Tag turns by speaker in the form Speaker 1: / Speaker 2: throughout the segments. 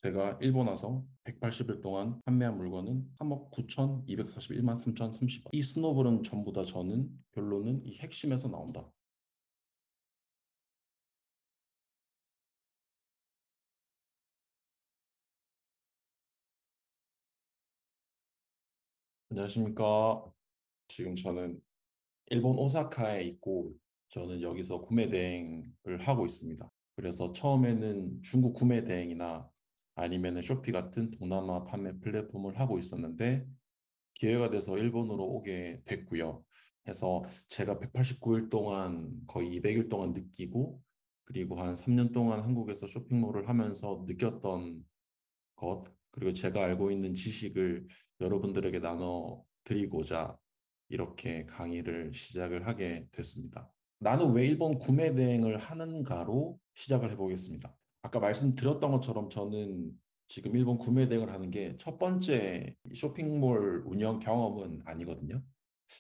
Speaker 1: 제가 일본 와서 180일 동안 판매한 물건은 3억 9,241만 3,030원. 이 스노볼은 전부 다 저는 결론은 이 핵심에서 나온다. 안녕하십니까. 지금 저는 일본 오사카에 있고 저는 여기서 구매 대행을 하고 있습니다. 그래서 처음에는 중국 구매 대행이나 아니면 쇼피 같은 동남아 판매 플랫폼을 하고 있었는데 기회가 돼서 일본으로 오게 됐고요. 해서 제가 189일 동안 거의 200일 동안 느끼고 그리고 한 3년 동안 한국에서 쇼핑몰을 하면서 느꼈던 것 그리고 제가 알고 있는 지식을 여러분들에게 나눠 드리고자 이렇게 강의를 시작을 하게 됐습니다. 나는 왜 일본 구매 대행을 하는가로 시작을 해보겠습니다. 아까 말씀드렸던 것처럼 저는 지금 일본 구매 대행을 하는 게 첫 번째 쇼핑몰 운영 경험은 아니거든요.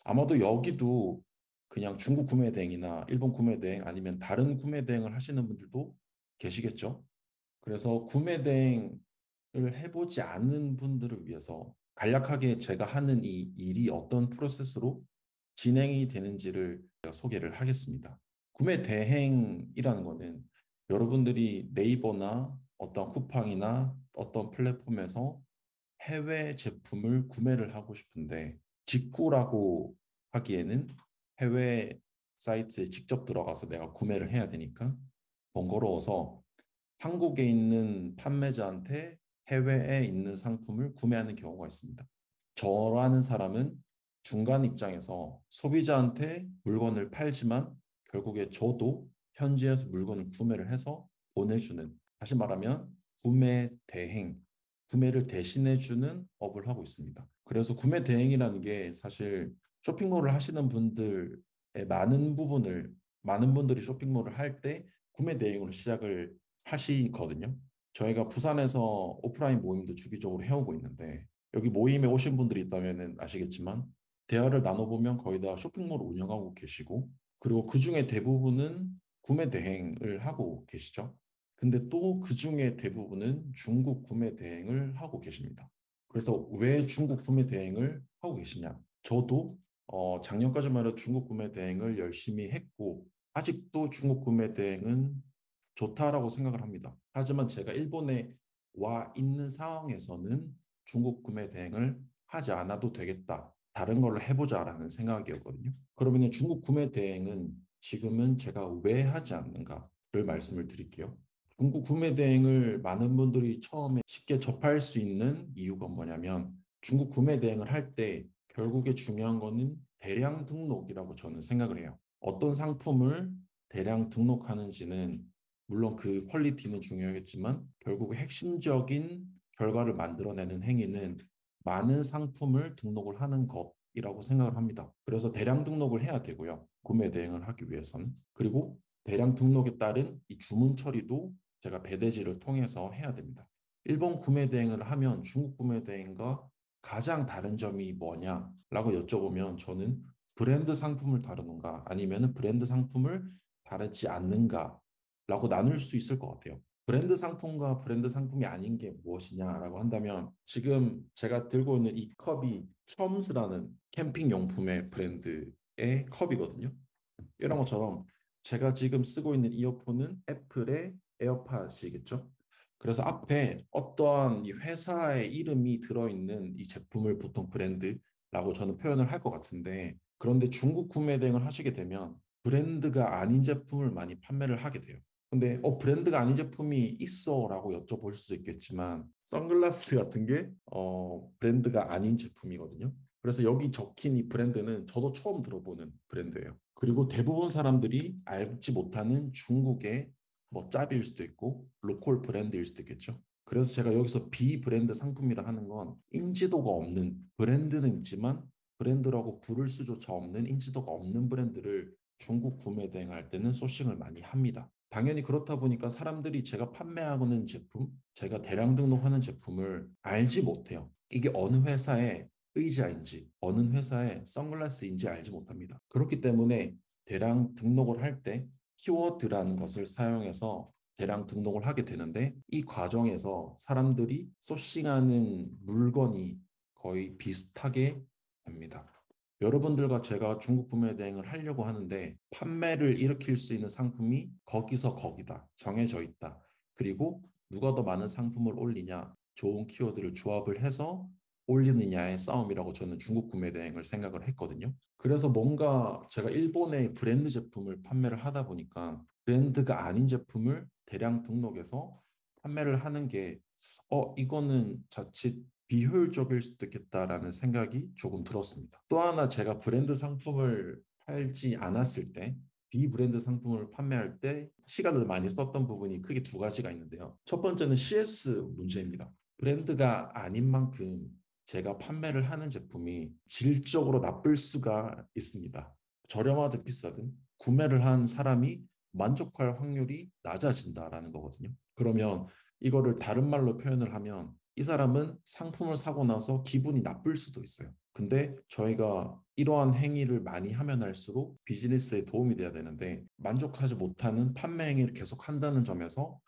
Speaker 1: 아마도 여기도 그냥 중국 구매 대행이나 일본 구매 대행 아니면 다른 구매 대행을 하시는 분들도 계시겠죠. 그래서 구매 대행을 해보지 않은 분들을 위해서 간략하게 제가 하는 이 일이 어떤 프로세스로 진행이 되는지를 제가 소개를 하겠습니다. 구매 대행이라는 거는 여러분들이 네이버나 어떤 쿠팡이나 어떤 플랫폼에서 해외 제품을 구매를 하고 싶은데 직구라고 하기에는 해외 사이트에 직접 들어가서 내가 구매를 해야 되니까 번거로워서 한국에 있는 판매자한테 해외에 있는 상품을 구매하는 경우가 있습니다. 저라는 사람은 중간 입장에서 소비자한테 물건을 팔지만 결국에 저도 현지에서 물건을 구매를 해서 보내주는, 다시 말하면 구매 대행, 구매를 대신해주는 업을 하고 있습니다. 그래서 구매 대행이라는 게 사실 쇼핑몰을 하시는 분들의 많은 분들이 쇼핑몰을 할 때 구매 대행으로 시작을 하시거든요. 저희가 부산에서 오프라인 모임도 주기적으로 해오고 있는데 여기 모임에 오신 분들이 있다면 아시겠지만 대화를 나눠보면 거의 다 쇼핑몰을 운영하고 계시고 그리고 그 중에 대부분은 구매 대행을 하고 계시죠. 근데 또 그 중에 대부분은 중국 구매 대행을 하고 계십니다. 그래서 왜 중국 구매 대행을 하고 계시냐? 저도 작년까지만 해도 중국 구매 대행을 열심히 했고 아직도 중국 구매 대행은 좋다라고 생각을 합니다. 하지만 제가 일본에 와 있는 상황에서는 중국 구매 대행을 하지 않아도 되겠다. 다른 걸로 해보자라는 생각이었거든요. 그러면 중국 구매 대행은 지금은 제가 왜 하지 않는가를 말씀을 드릴게요. 중국 구매 대행을 많은 분들이 처음에 쉽게 접할 수 있는 이유가 뭐냐면 중국 구매 대행을 할 때 결국에 중요한 거는 대량 등록이라고 저는 생각을 해요. 어떤 상품을 대량 등록하는지는 물론 그 퀄리티는 중요하겠지만 결국 핵심적인 결과를 만들어내는 행위는 많은 상품을 등록을 하는 것이라고 생각을 합니다. 그래서 대량 등록을 해야 되고요. 구매 대행을 하기 위해서는. 그리고 대량 등록에 따른 이 주문 처리도 제가 배대지를 통해서 해야 됩니다. 일본 구매 대행을 하면 중국 구매 대행과 가장 다른 점이 뭐냐라고 여쭤보면 저는 브랜드 상품을 다루는가 아니면 브랜드 상품을 다루지 않는가 라고 나눌 수 있을 것 같아요. 브랜드 상품과 브랜드 상품이 아닌 게 무엇이냐라고 한다면 지금 제가 들고 있는 이 컵이 첨스라는 캠핑 용품의 브랜드의 컵이거든요. 이런 것처럼 제가 지금 쓰고 있는 이어폰은 애플의 에어팟이겠죠. 그래서 앞에 어떠한 이 회사의 이름이 들어있는 이 제품을 보통 브랜드라고 저는 표현을 할 것 같은데 그런데 중국 구매 대행을 하시게 되면 브랜드가 아닌 제품을 많이 판매를 하게 돼요. 근데 브랜드가 아닌 제품이 있어라고 여쭤볼 수도 있겠지만 선글라스 같은 게 브랜드가 아닌 제품이거든요. 그래서 여기 적힌 이 브랜드는 저도 처음 들어보는 브랜드예요. 그리고 대부분 사람들이 알지 못하는 중국의 뭐 짭일 수도 있고 로컬 브랜드일 수도 있겠죠. 그래서 제가 여기서 비브랜드 상품이라 하는 건 인지도가 없는 브랜드는 있지만 브랜드라고 부를 수조차 없는 인지도가 없는 브랜드를 중국 구매 대행할 때는 소싱을 많이 합니다. 당연히 그렇다 보니까 사람들이 제가 판매하는 제품, 제가 대량 등록하는 제품을 알지 못해요. 이게 어느 회사의 의자인지, 어느 회사의 선글라스인지 알지 못합니다. 그렇기 때문에 대량 등록을 할 때 키워드라는 것을 사용해서 대량 등록을 하게 되는데 이 과정에서 사람들이 소싱하는 물건이 거의 비슷하게 됩니다. 여러분들과 제가 중국 구매 대행을 하려고 하는데 판매를 일으킬 수 있는 상품이 거기서 거기다 정해져 있다. 그리고 누가 더 많은 상품을 올리냐, 좋은 키워드를 조합을 해서 올리느냐의 싸움이라고 저는 중국 구매 대행을 생각을 했거든요. 그래서 뭔가 제가 일본의 브랜드 제품을 판매를 하다 보니까 브랜드가 아닌 제품을 대량 등록해서 판매를 하는 게 이거는 자칫 비효율적일 수도 있겠다라는 생각이 조금 들었습니다. 또 하나 제가 브랜드 상품을 팔지 않았을 때 비브랜드 상품을 판매할 때 시간을 많이 썼던 부분이 크게 두 가지가 있는데요. 첫 번째는 CS 문제입니다. 브랜드가 아닌 만큼 제가 판매를 하는 제품이 질적으로 나쁠 수가 있습니다. 저렴하든 비싸든 구매를 한 사람이 만족할 확률이 낮아진다라는 거거든요. 그러면 이거를 다른 말로 표현을 하면 이 사람은 상품을 사고 나서 기분이 나쁠 수도 있어요. 근데 저희가 이러한 행위를 많이 하면 할수록 비즈니스에 도움이 돼야 되는데 만족하지 못하는 판매 행위를 계속 한다는 점에서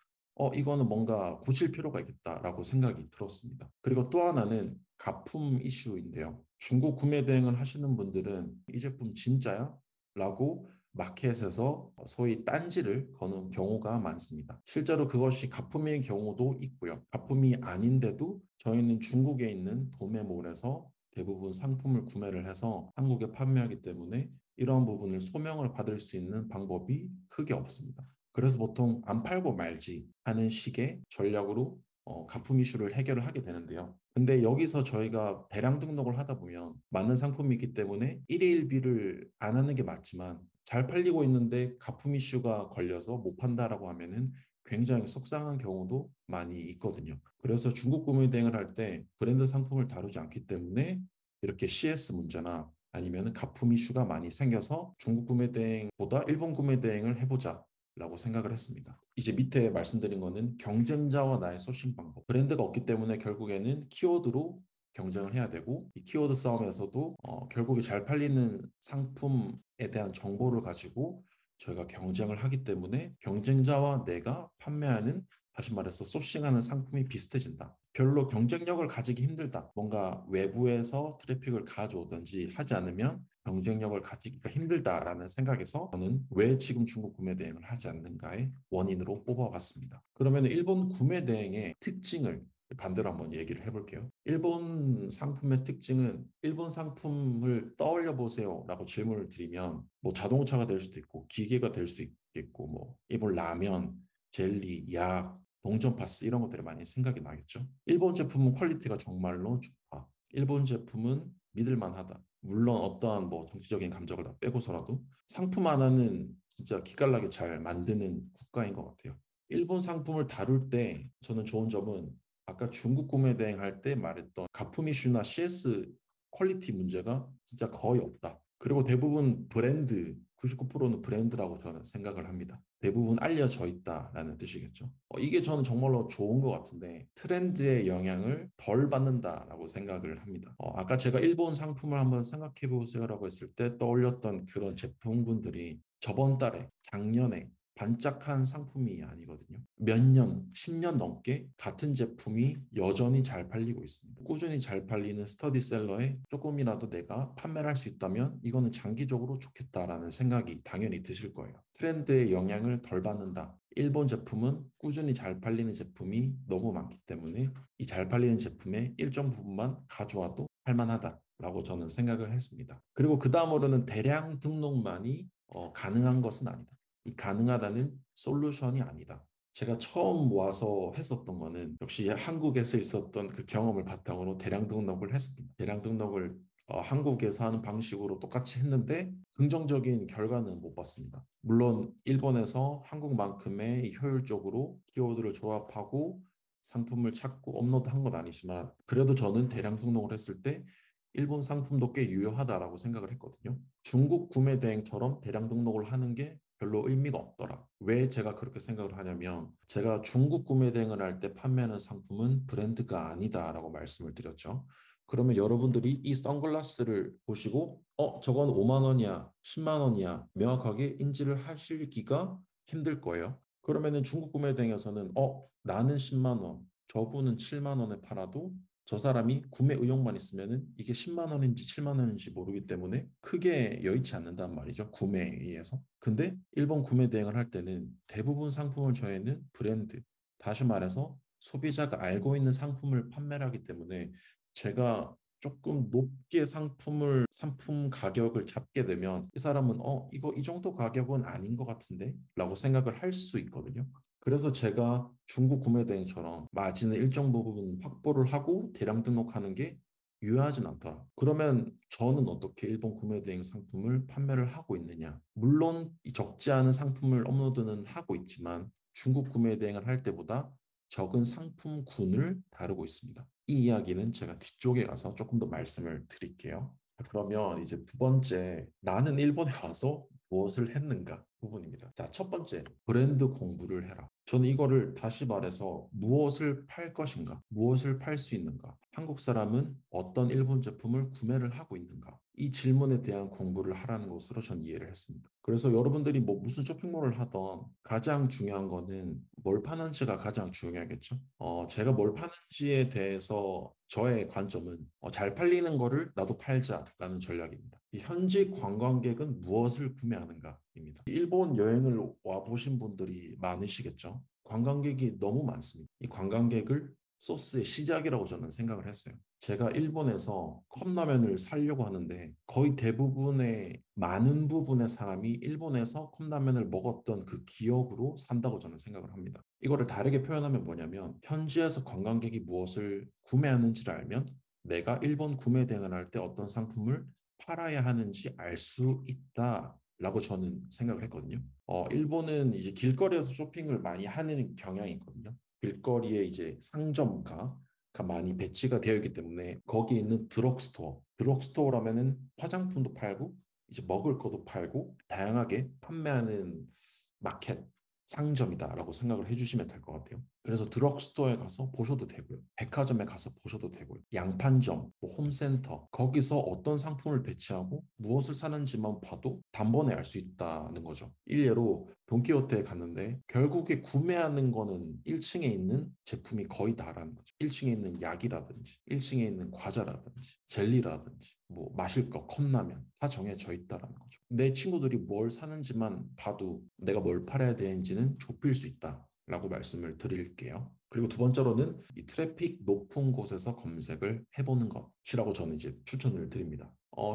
Speaker 1: 이거는 뭔가 고칠 필요가 있겠다라고 생각이 들었습니다. 그리고 또 하나는 가품 이슈인데요. 중국 구매 대행을 하시는 분들은 이 제품 진짜야? 라고 마켓에서 소위 딴지를 거는 경우가 많습니다. 실제로 그것이 가품인 경우도 있고요. 가품이 아닌데도 저희는 중국에 있는 도매몰에서 대부분 상품을 구매를 해서 한국에 판매하기 때문에 이러한 부분을 소명을 받을 수 있는 방법이 크게 없습니다. 그래서 보통 안 팔고 말지 하는 식의 전략으로 가품 이슈를 해결을 하게 되는데요. 근데 여기서 저희가 대량 등록을 하다 보면 많은 상품이 있기 때문에 일일비를 안 하는 게 맞지만 잘 팔리고 있는데 가품 이슈가 걸려서 못 판다라고 하면은 굉장히 속상한 경우도 많이 있거든요. 그래서 중국 구매 대행을 할 때 브랜드 상품을 다루지 않기 때문에 이렇게 CS 문제나 아니면 가품 이슈가 많이 생겨서 중국 구매 대행보다 일본 구매 대행을 해보자 라고 생각을 했습니다. 이제 밑에 말씀드린 거는 경쟁자와 나의 소싱 방법. 브랜드가 없기 때문에 결국에는 키워드로 경쟁을 해야 되고 이 키워드 싸움에서도 결국에 잘 팔리는 상품에 대한 정보를 가지고 저희가 경쟁을 하기 때문에 경쟁자와 내가 판매하는 다시 말해서 소싱하는 상품이 비슷해진다. 별로 경쟁력을 가지기 힘들다. 뭔가 외부에서 트래픽을 가져오든지 하지 않으면 경쟁력을 가지기가 힘들다라는 생각에서 저는 왜 지금 중국 구매 대행을 하지 않는가의 원인으로 뽑아봤습니다. 그러면 일본 구매 대행의 특징을 반대로 한번 얘기를 해볼게요. 일본 상품의 특징은 일본 상품을 떠올려 보세요라고 질문을 드리면 뭐 자동차가 될 수도 있고 기계가 될 수 있겠고 뭐 일본 라면, jel리, 약, 동전 파스 이런 것들이 많이 생각이 나겠죠. 일본 제품은 퀄리티가 정말로 좋다. 일본 제품은 믿을만하다. 물론 어떠한 뭐 정치적인 감정을 다 빼고서라도 상품 하나는 진짜 기깔나게 잘 만드는 국가인 것 같아요. 일본 상품을 다룰 때 저는 좋은 점은 아까 중국 구매 대행할 때 말했던 가품 이슈나 CS 퀄리티 문제가 진짜 거의 없다. 그리고 대부분 브랜드, 99%는 브랜드라고 저는 생각을 합니다. 대부분 알려져 있다라는 뜻이겠죠. 이게 저는 정말로 좋은 것 같은데 트렌드의 영향을 덜 받는다라고 생각을 합니다. 아까 제가 일본 상품을 한번 생각해 보세요라고 했을 때 떠올렸던 그런 제품군들이 저번 달에, 작년에 반짝한 상품이 아니거든요. 몇 년, 10년 넘게 같은 제품이 여전히 잘 팔리고 있습니다. 꾸준히 잘 팔리는 스터디셀러에 조금이라도 내가 판매를 할 수 있다면 이거는 장기적으로 좋겠다라는 생각이 당연히 드실 거예요. 트렌드의 영향을 덜 받는다. 일본 제품은 꾸준히 잘 팔리는 제품이 너무 많기 때문에 이 잘 팔리는 제품의 일정 부분만 가져와도 할만하다라고 저는 생각을 했습니다. 그리고 그 다음으로는 대량 등록만이 가능한 것은 아니다. 이 가능하다는 솔루션이 아니다. 제가 처음 와서 했었던 거는 역시 한국에서 있었던 그 경험을 바탕으로 대량 등록을 했습니다. 대량 등록을 한국에서 하는 방식으로 똑같이 했는데 긍정적인 결과는 못 봤습니다. 물론 일본에서 한국만큼의 효율적으로 키워드를 조합하고 상품을 찾고 업로드한 건 아니지만 그래도 저는 대량 등록을 했을 때 일본 상품도 꽤 유효하다라고 생각을 했거든요. 중국 구매 대행처럼 대량 등록을 하는 게 별로 의미가 없더라. 왜 제가 그렇게 생각을 하냐면 제가 중국 구매 대행을 할 때 판매하는 상품은 브랜드가 아니다라고 말씀을 드렸죠. 그러면 여러분들이 이 선글라스를 보시고 저건 5만 원이야, 10만 원이야 명확하게 인지를 하시기가 힘들 거예요. 그러면은 중국 구매 대행에서는 나는 10만 원, 저분은 7만 원에 팔아도 저 사람이 구매 의욕만 있으면은 이게 10만 원인지 7만 원인지 모르기 때문에 크게 여의치 않는단 말이죠. 구매에 의해서. 근데 일본 구매 대행을 할 때는 대부분 상품을 저희는 브랜드, 다시 말해서 소비자가 알고 있는 상품을 판매를 하기 때문에 제가 조금 높게 상품 가격을 잡게 되면 이 사람은 이거 이 정도 가격은 아닌 것 같은데 라고 생각을 할 수 있거든요. 그래서 제가 중국 구매 대행처럼 마진을 일정 부분 확보를 하고 대량 등록하는 게 유효하진 않더라. 그러면 저는 어떻게 일본 구매 대행 상품을 판매를 하고 있느냐? 물론 이 적지 않은 상품을 업로드는 하고 있지만 중국 구매 대행을 할 때보다 적은 상품군을 다루고 있습니다. 이 이야기는 제가 뒤쪽에 가서 조금 더 말씀을 드릴게요. 그러면 이제 두 번째, 나는 일본에 와서 무엇을 했는가 부분입니다. 자, 첫 번째, 브랜드 공부를 해라. 저는 이거를 다시 말해서 무엇을 팔 것인가, 무엇을 팔 수 있는가, 한국 사람은 어떤 일본 제품을 구매를 하고 있는가, 이 질문에 대한 공부를 하라는 것으로 전 이해를 했습니다. 그래서 여러분들이 뭐 무슨 쇼핑몰을 하던 가장 중요한 거는 뭘 파는지가 가장 중요하겠죠. 제가 뭘 파는지에 대해서 저의 관점은 잘 팔리는 거를 나도 팔자라는 전략입니다. 이 현지 관광객은 무엇을 구매하는가입니다. 일본 여행을 와 보신 분들이 많으시겠죠. 관광객이 너무 많습니다. 이 관광객을 소스의 시작이라고 저는 생각을 했어요. 제가 일본에서 컵라면을 사려고 하는데 거의 대부분의 많은 부분의 사람이 일본에서 컵라면을 먹었던 그 기억으로 산다고 저는 생각을 합니다. 이거를 다르게 표현하면 뭐냐면 현지에서 관광객이 무엇을 구매하는지를 알면 내가 일본 구매 대행을 할 때 어떤 상품을 팔아야 하는지 알 수 있다라고 저는 생각을 했거든요. 일본은 이제 길거리에서 쇼핑을 많이 하는 경향이 있거든요. 길거리에 이제 상점가 많이 배치가 되어 있기 때문에 거기에 있는 드럭스토어라면은 화장품도 팔고 이제 먹을 것도 팔고 다양하게 판매하는 마켓 상점이다라고 생각을 해주시면 될 것 같아요. 그래서 드럭스토어에 가서 보셔도 되고요. 백화점에 가서 보셔도 되고요. 양판점, 뭐 홈센터 거기서 어떤 상품을 배치하고 무엇을 사는지만 봐도 단번에 알 수 있다는 거죠. 일례로 돈키호테에 갔는데 결국에 구매하는 거는 1층에 있는 제품이 거의 다라는 거죠. 1층에 있는 약이라든지 1층에 있는 과자라든지 젤리라든지 뭐 마실 거 컵라면 다 정해져 있다라는 거죠. 내 친구들이 뭘 사는지만 봐도 내가 뭘 팔아야 되는지는 좁힐 수 있다라고 말씀을 드릴게요. 그리고 두 번째로는 이 트래픽 높은 곳에서 검색을 해보는 것이라고 저는 이제 추천을 드립니다.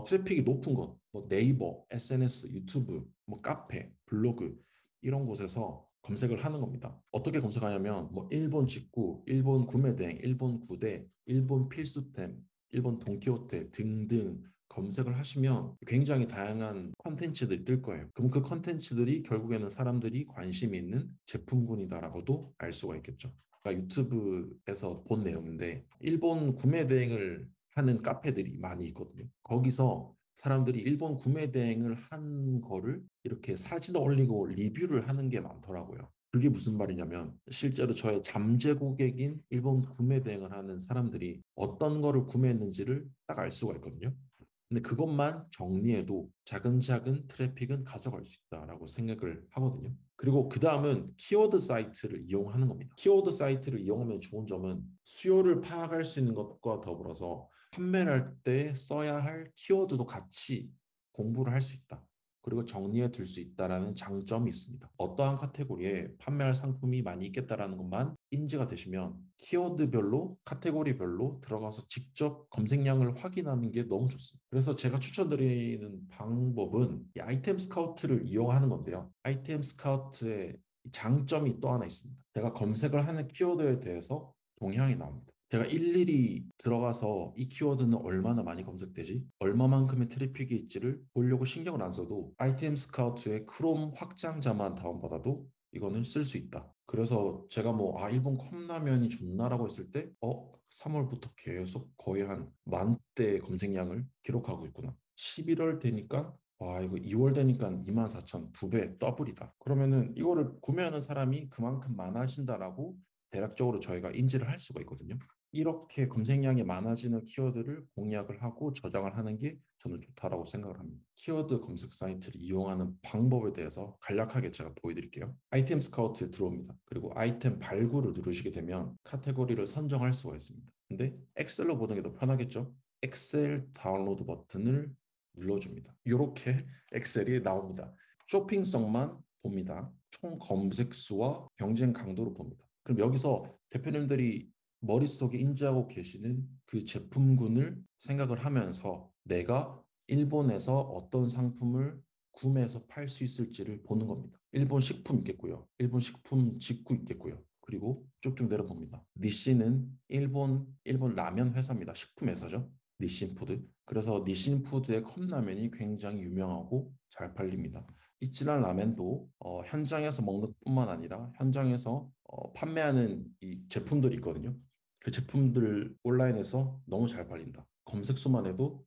Speaker 1: 트래픽이 높은 곳, 뭐 네이버, SNS, 유튜브, 뭐 카페, 블로그 이런 곳에서 검색을 하는 겁니다. 어떻게 검색하냐면 뭐 일본 직구, 일본 구매대행, 일본 구대, 일본 필수템, 일본 돈키호테 등등 검색을 하시면 굉장히 다양한 컨텐츠들이 뜰 거예요. 그럼 그 컨텐츠들이 결국에는 사람들이 관심이 있는 제품군이다라고도 알 수가 있겠죠. 그러니까 유튜브에서 본 내용인데 일본 구매 대행을 하는 카페들이 많이 있거든요. 거기서 사람들이 일본 구매 대행을 한 거를 이렇게 사진 올리고 리뷰를 하는 게 많더라고요. 그게 무슨 말이냐면 실제로 저의 잠재 고객인 일본 구매 대행을 하는 사람들이 어떤 거를 구매했는지를 딱 알 수가 있거든요. 근데 그것만 정리해도 차근차근 트래픽은 가져갈 수 있다라고 생각을 하거든요. 그리고 그 다음은 키워드 사이트를 이용하는 겁니다. 키워드 사이트를 이용하면 좋은 점은 수요를 파악할 수 있는 것과 더불어서 판매를 할 때 써야 할 키워드도 같이 공부를 할 수 있다. 그리고 정리해 둘 수 있다라는 장점이 있습니다. 어떠한 카테고리에 판매할 상품이 많이 있겠다라는 것만 인지가 되시면 키워드별로 카테고리별로 들어가서 직접 검색량을 확인하는 게 너무 좋습니다. 그래서 제가 추천드리는 방법은 이 아이템 스카우트를 이용하는 건데요. 아이템 스카우트의 장점이 또 하나 있습니다. 제가 검색을 하는 키워드에 대해서 동향이 나옵니다. 제가 일일이 들어가서 이 키워드는 얼마나 많이 검색되지? 얼마만큼의 트래픽이 있지를 보려고 신경을 안 써도 아이템 스카우트의 크롬 확장자만 다운받아도 이거는 쓸 수 있다. 그래서 제가 뭐, 일본 컵라면이 좋나라고 했을 때, 3월부터 계속 거의 한 10,000대 검색량을 기록하고 있구나. 11월 되니까, 와, 이거 2월 되니까 24,000, 2배, 더블이다. 그러면은 이거를 구매하는 사람이 그만큼 많아진다라고 대략적으로 저희가 인지를 할 수가 있거든요. 이렇게 검색량이 많아지는 키워드를 공략을 하고 저장을 하는 게 저는 좋다라고 생각을 합니다. 키워드 검색 사이트를 이용하는 방법에 대해서 간략하게 제가 보여드릴게요. 아이템 스카우트에 들어옵니다. 그리고 아이템 발굴을 누르시게 되면 카테고리를 선정할 수가 있습니다. 근데 엑셀로 보는 게 더 편하겠죠? 엑셀 다운로드 버튼을 눌러줍니다. 이렇게 엑셀이 나옵니다. 쇼핑성만 봅니다. 총 검색 수와 경쟁 강도를 봅니다. 그럼 여기서 대표님들이 머릿속에 인지하고 계시는 그 제품군을 생각을 하면서 내가 일본에서 어떤 상품을 구매해서 팔 수 있을지를 보는 겁니다. 일본 식품 있겠고요. 일본 식품 직구 있겠고요. 그리고 쭉쭉 내려봅니다. 니신은 일본 라면 회사입니다. 식품 회사죠. 니신푸드. 그래서 니신푸드의 컵라면이 굉장히 유명하고 잘 팔립니다. 이치란 라멘도 현장에서 먹는 뿐만 아니라 현장에서 판매하는 이 제품들이 있거든요. 그 제품들 온라인에서 너무 잘 팔린다. 검색 수만 해도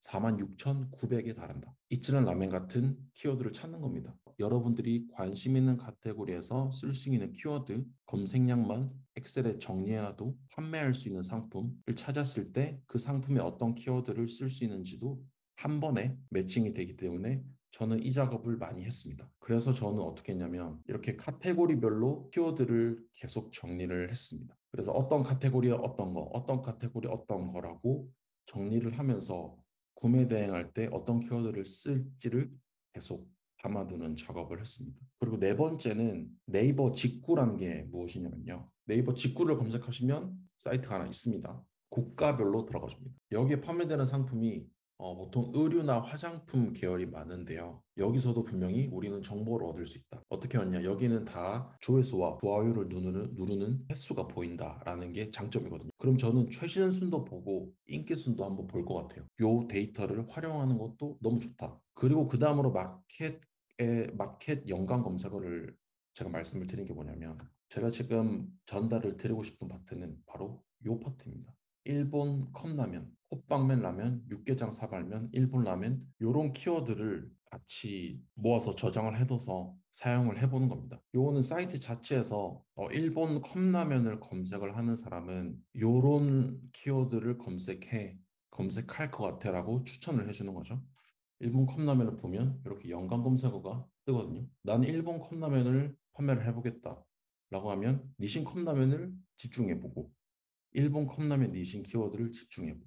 Speaker 1: 46,900에 달한다. 이치란 라멘 같은 키워드를 찾는 겁니다. 여러분들이 관심 있는 카테고리에서 쓸 수 있는 키워드 검색량만 엑셀에 정리해놔도 판매할 수 있는 상품을 찾았을 때 그 상품에 어떤 키워드를 쓸 수 있는지도 한 번에 매칭이 되기 때문에 저는 이 작업을 많이 했습니다. 그래서 저는 어떻게 했냐면 이렇게 카테고리별로 키워드를 계속 정리를 했습니다. 그래서 어떤 카테고리에 어떤 거, 어떤 카테고리 어떤 거라고 정리를 하면서 구매 대행할 때 어떤 키워드를 쓸지를 계속 담아두는 작업을 했습니다. 그리고 네 번째는 네이버 직구라는 게 무엇이냐면요. 네이버 직구를 검색하시면 사이트가 하나 있습니다. 국가별로 들어가 줍니다. 여기에 판매되는 상품이 보통 의류나 화장품 계열이 많은데요. 여기서도 분명히 우리는 정보를 얻을 수 있다. 어떻게 하냐? 여기는 다 조회수와 좋아요를 누르는 횟수가 보인다라는 게 장점이거든요. 그럼 저는 최신 순도 보고 인기 순도 한번 볼 것 같아요. 요 데이터를 활용하는 것도 너무 좋다. 그리고 그 다음으로 마켓 연관 검색어를 제가 말씀을 드린 게 뭐냐면 제가 지금 전달을 드리고 싶은 파트는 바로 요 파트입니다. 일본 컵라면, 호빵면 라면, 육개장 사발면, 일본 라면 요런 키워드를 같이 모아서 저장을 해둬서 사용을 해보는 겁니다. 요거는 사이트 자체에서 일본 컵라면을 검색을 하는 사람은 요런 키워드를 검색할 것 같아라고 추천을 해주는 거죠. 일본 컵라면을 보면 이렇게 연관 검색어가 뜨거든요. 나는 일본 컵라면을 판매를 해보겠다 라고 하면 니신 컵라면을 집중해보고 일본 컵라면 니신 키워드를 집중해보고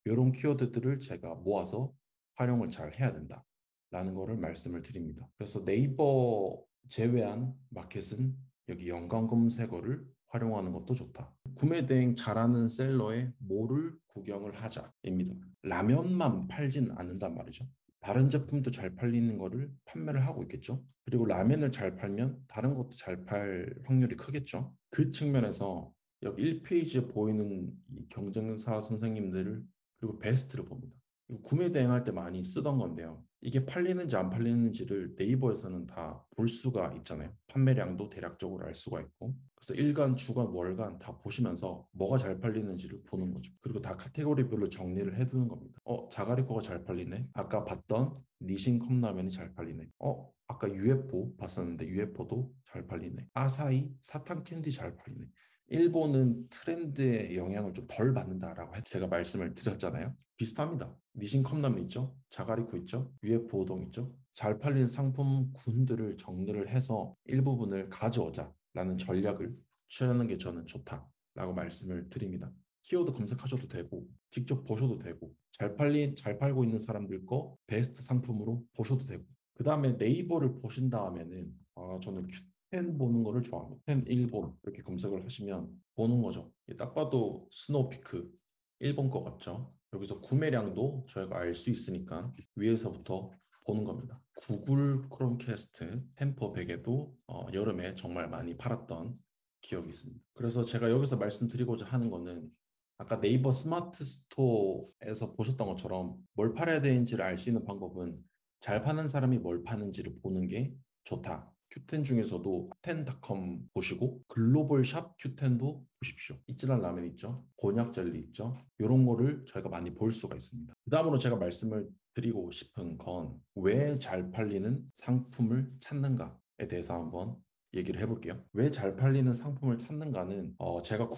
Speaker 1: 이런 키워드들을 제가 모아서 활용을 잘 해야 된다라는 거를 말씀을 드립니다. 그래서 네이버 제외한 마켓은 여기 연관 검색어를 활용하는 것도 좋다. 구매 대행 잘하는 셀러의 뭐를 구경을 하자입니다. 라면만 팔진 않는단 말이죠. 다른 제품도 잘 팔리는 거를 판매를 하고 있겠죠. 그리고 라면을 잘 팔면 다른 것도 잘 팔 확률이 크겠죠. 그 측면에서 여기 1페이지에 보이는 이 경쟁사 선생님들을 그리고 베스트를 봅니다. 구매 대행할 때 많이 쓰던 건데요. 이게 팔리는지 안 팔리는지를 네이버에서는 다 볼 수가 있잖아요. 판매량도 대략적으로 알 수가 있고. 그래서 일간, 주간, 월간 다 보시면서 뭐가 잘 팔리는지를 보는 거죠. 그리고 다 카테고리별로 정리를 해두는 겁니다. 자가리 거가 잘 팔리네. 아까 봤던 니신 컵라면이 잘 팔리네. 아까 UFO 봤었는데 UFO도 잘 팔리네. 아사히 사탕 캔디 잘 팔리네. 일본은 트렌드의 영향을 좀 덜 받는다라고 제가 말씀을 드렸잖아요. 비슷합니다. 니신 컵라면 있죠? 자가리코 있죠? UFO 우동 있죠? 잘 팔리는 상품군들을 정리를 해서 일부분을 가져오자라는 전략을 취하는 게 저는 좋다라고 말씀을 드립니다. 키워드 검색하셔도 되고 직접 보셔도 되고 잘 팔고 있는 사람들 거 베스트 상품으로 보셔도 되고 그 다음에 네이버를 보신 다음에는 저는 큐텐 보는 거를 좋아합니다. 큐텐 일본 이렇게 검색을 하시면 보는 거죠. 딱 봐도 스노우피크 일본 거 같죠? 여기서 구매량도 저희가 알 수 있으니까 위에서부터 보는 겁니다. 구글 크롬캐스트 템퍼 베개도 여름에 정말 많이 팔았던 기억이 있습니다. 그래서 제가 여기서 말씀드리고자 하는 거는 아까 네이버 스마트 스토어에서 보셨던 것처럼 뭘 팔아야 되는지를 알 수 있는 방법은 잘 파는 사람이 뭘 파는지를 보는 게 좋다. 큐텐 중에서도 큐텐닷컴 보시고 글로벌 샵 큐텐도 보십시오. 이츠란 라면 있죠. 곤약 젤리 있죠. 이런 거를 저희가 많이 볼 수가 있습니다. 그 다음으로 제가 말씀을 드리고 싶은 건 왜 잘 팔리는 상품을 찾는가에 대해서 한번 얘기를 해볼게요. 왜 잘 팔리는 상품을 찾는가는 제가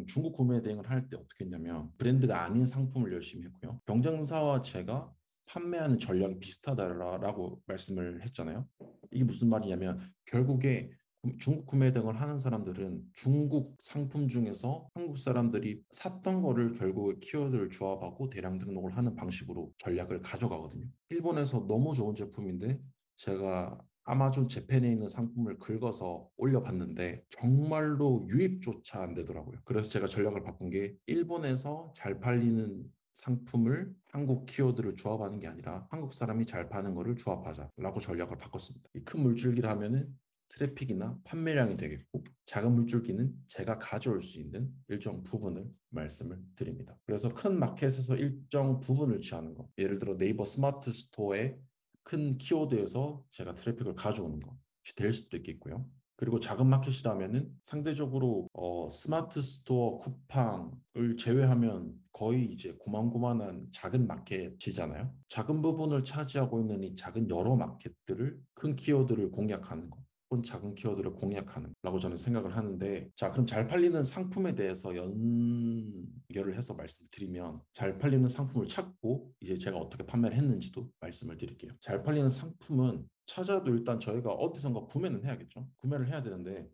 Speaker 1: 중국 구매 대행을 할 때 어떻게 했냐면 브랜드가 아닌 상품을 열심히 했고요. 경쟁사와 제가 판매하는 전략이 비슷하다라고 말씀을 했잖아요. 이게 무슨 말이냐면 결국에 중국 구매 등을 하는 사람들은 중국 상품 중에서 한국 사람들이 샀던 거를 결국에 키워드를 조합하고 대량 등록을 하는 방식으로 전략을 가져가거든요. 일본에서 너무 좋은 제품인데 제가 아마존 재팬에 있는 상품을 긁어서 올려봤는데 정말로 유입조차 안 되더라고요. 그래서 제가 전략을 바꾼 게 일본에서 잘 팔리는 상품을 한국 키워드를 조합하는 게 아니라 한국 사람이 잘 파는 거를 조합하자라고 전략을 바꿨습니다. 이 큰 물줄기를 하면은 트래픽이나 판매량이 되겠고 작은 물줄기는 제가 가져올 수 있는 일정 부분을 말씀을 드립니다. 그래서 큰 마켓에서 일정 부분을 취하는 거. 예를 들어 네이버 스마트 스토어에 큰 키워드에서 제가 트래픽을 가져오는 것이 될 수도 있겠고요. 그리고 작은 마켓이라면은 상대적으로 스마트 스토어 쿠팡을 제외하면 거의 이제 고만고만한 작은 마켓이잖아요. 작은 부분을 차지하고 있는 이 작은 여러 마켓들을 큰 키워드를 공략하는 것. 혹은 작은 키워드를 공략하는 라고 저는 생각을 하는데 자 그럼 잘 팔리는 상품에 대해서 연결을 해서 말씀드리면 잘 팔리는 상품을 찾고 이제 제가 어떻게 판매를 했는지도 말씀을 드릴게요. 잘 팔리는 상품은 찾아도 일단 저희가 어디선가 구매는 해야겠죠. 구매를 해야 되는데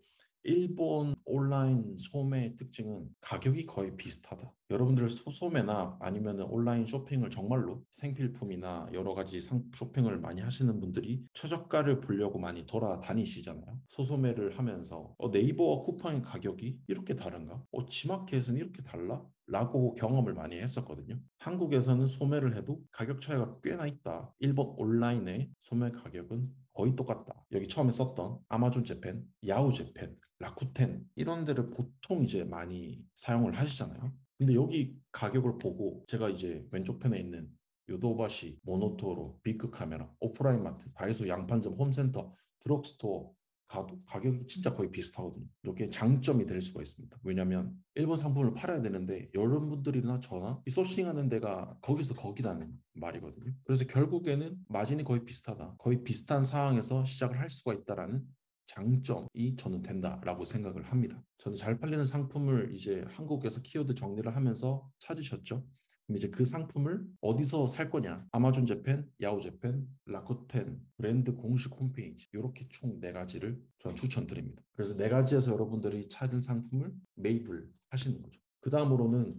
Speaker 1: 일본 온라인 소매의 특징은 가격이 거의 비슷하다. 여러분들 소매나 아니면 온라인 쇼핑을 정말로 생필품이나 여러 가지 쇼핑을 많이 하시는 분들이 최저가를 보려고 많이 돌아다니시잖아요. 소소매를 하면서 네이버와 쿠팡의 가격이 이렇게 다른가? 지마켓은 이렇게 달라? 라고 경험을 많이 했었거든요. 한국에서는 소매를 해도 가격 차이가 꽤나 있다. 일본 온라인의 소매 가격은 거의 똑같다. 여기 처음에 썼던 아마존 재팬, 야후 재팬, 라쿠텐 이런 데를 보통 이제 많이 사용을 하시잖아요. 근데 여기 가격을 보고 제가 이제 왼쪽 편에 있는 요도바시, 모노토로, 빅크카메라, 오프라인 마트, 다이소, 양판점, 홈센터, 드럭스토어 가도 가격이 진짜 거의 비슷하거든요. 이렇게 장점이 될 수가 있습니다. 왜냐하면 일본 상품을 팔아야 되는데 여러분들이나 저나 이 소싱하는 데가 거기서 거기라는 말이거든요. 그래서 결국에는 마진이 거의 비슷하다. 거의 비슷한 상황에서 시작을 할 수가 있다라는 장점이 저는 된다라고 생각을 합니다. 저는 잘 팔리는 상품을 이제 한국에서 키워드 정리를 하면서 찾으셨죠? 그럼 이제 그 상품을 어디서 살 거냐? 아마존 재팬, 야후 재팬, 라쿠텐, 브랜드 공식 홈페이지 이렇게 총 네 가지를 저는 추천드립니다. 그래서 네 가지에서 여러분들이 찾은 상품을 매입을 하시는 거죠. 그 다음으로는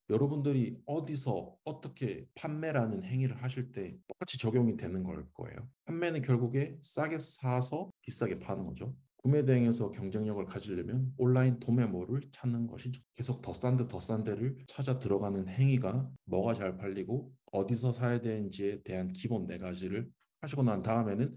Speaker 1: 여러분들이 어디서 어떻게 판매라는 행위를 하실 때 똑같이 적용이 되는 걸 거예요. 판매는 결국에 싸게 사서 비싸게 파는 거죠. 구매 대행에서 경쟁력을 가지려면 온라인 도매몰을 찾는 것이죠. 계속 더 싼 데 더 싼 데를 찾아 들어가는 행위가 뭐가 잘 팔리고 어디서 사야 되는지에 대한 기본 네 가지를 하시고 난 다음에는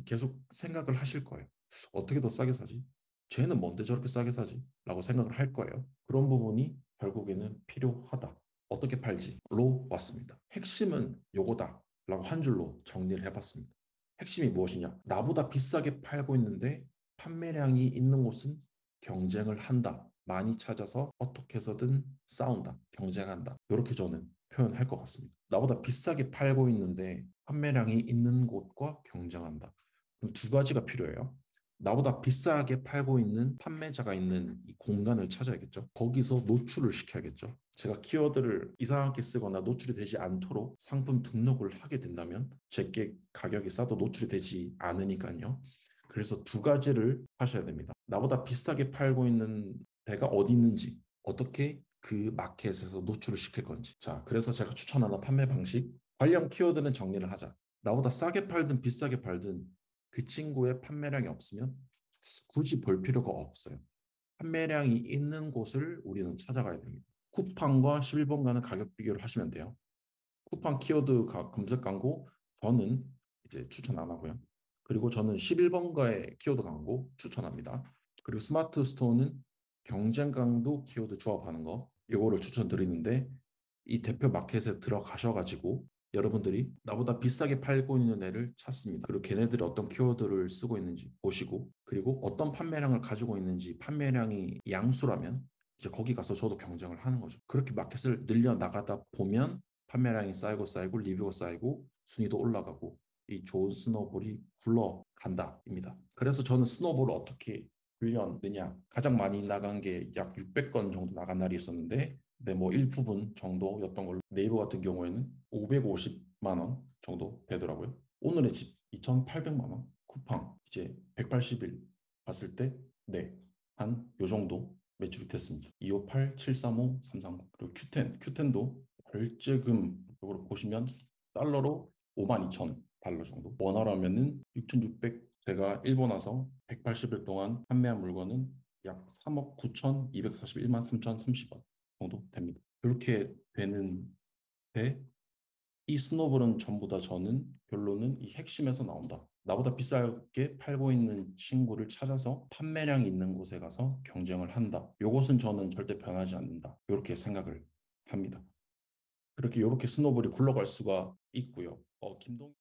Speaker 1: 계속 생각을 하실 거예요. 어떻게 더 싸게 사지? 쟤는 뭔데 저렇게 싸게 사지? 라고 생각을 할 거예요. 그런 부분이 결국에는 필요하다. 어떻게 팔지?로 왔습니다. 핵심은 요거다. 라고 한 줄로 정리를 해봤습니다. 핵심이 무엇이냐? 나보다 비싸게 팔고 있는데 판매량이 있는 곳은 경쟁을 한다. 많이 찾아서 어떻게 해서든 싸운다. 경쟁한다. 이렇게 저는 표현할 것 같습니다. 나보다 비싸게 팔고 있는데 판매량이 있는 곳과 경쟁한다. 그럼 두 가지가 필요해요. 나보다 비싸게 팔고 있는 판매자가 있는 이 공간을 찾아야겠죠. 거기서 노출을 시켜야겠죠. 제가 키워드를 이상하게 쓰거나 노출이 되지 않도록 상품 등록을 하게 된다면 제게 가격이 싸도 노출이 되지 않으니까요. 그래서 두 가지를 하셔야 됩니다. 나보다 비싸게 팔고 있는 데가 어디 있는지, 어떻게 그 마켓에서 노출을 시킬 건지. 자, 그래서 제가 추천하는 판매 방식, 관련 키워드는 정리를 하자. 나보다 싸게 팔든 비싸게 팔든 그 친구의 판매량이 없으면 굳이 볼 필요가 없어요. 판매량이 있는 곳을 우리는 찾아가야 됩니다. 쿠팡과 11번가는 가격 비교를 하시면 돼요. 쿠팡 키워드 검색 광고 저는 이제 추천 안 하고요. 그리고 저는 11번가의 키워드 광고 추천합니다. 그리고 스마트 스토어는 경쟁 강도 키워드 조합하는 거 이거를 추천드리는데 이 대표 마켓에 들어가셔가지고 여러분들이 나보다 비싸게 팔고 있는 애를 찾습니다. 그리고 걔네들이 어떤 키워드를 쓰고 있는지 보시고 그리고 어떤 판매량을 가지고 있는지 판매량이 양수라면 이제 거기 가서 저도 경쟁을 하는 거죠. 그렇게 마켓을 늘려 나가다 보면 판매량이 쌓이고 쌓이고 리뷰가 쌓이고 순위도 올라가고 이 좋은 스노볼이 굴러간다입니다. 그래서 저는 스노볼을 어떻게 굴렸느냐, 가장 많이 나간 게 약 600건 정도 나간 날이 있었는데, 네, 뭐 일부분 정도였던 걸로. 네이버 같은 경우에는 550만 원 정도 되더라고요. 오늘의 집 2,800만 원, 쿠팡 이제 180일 봤을 때 네, 한 요 정도 매출이 됐습니다. 258, 735, 330. 그리고 큐텐도 결제금으로 보시면 달러로 52,000달러 정도. 원화라면은 6,600. 제가 일본 와서 180일 동안 판매한 물건은 약 3억 9,241만 3,030원 정도 됩니다. 그렇게 되는데, 이 스노볼은 전부 다 저는 결론은 이 핵심에서 나온다. 나보다 비싸게 팔고 있는 친구를 찾아서 판매량 있는 곳에 가서 경쟁을 한다. 요것은 저는 절대 변하지 않는다. 이렇게 생각을 합니다. 이렇게 스노볼이 굴러갈 수가 있고요. 김동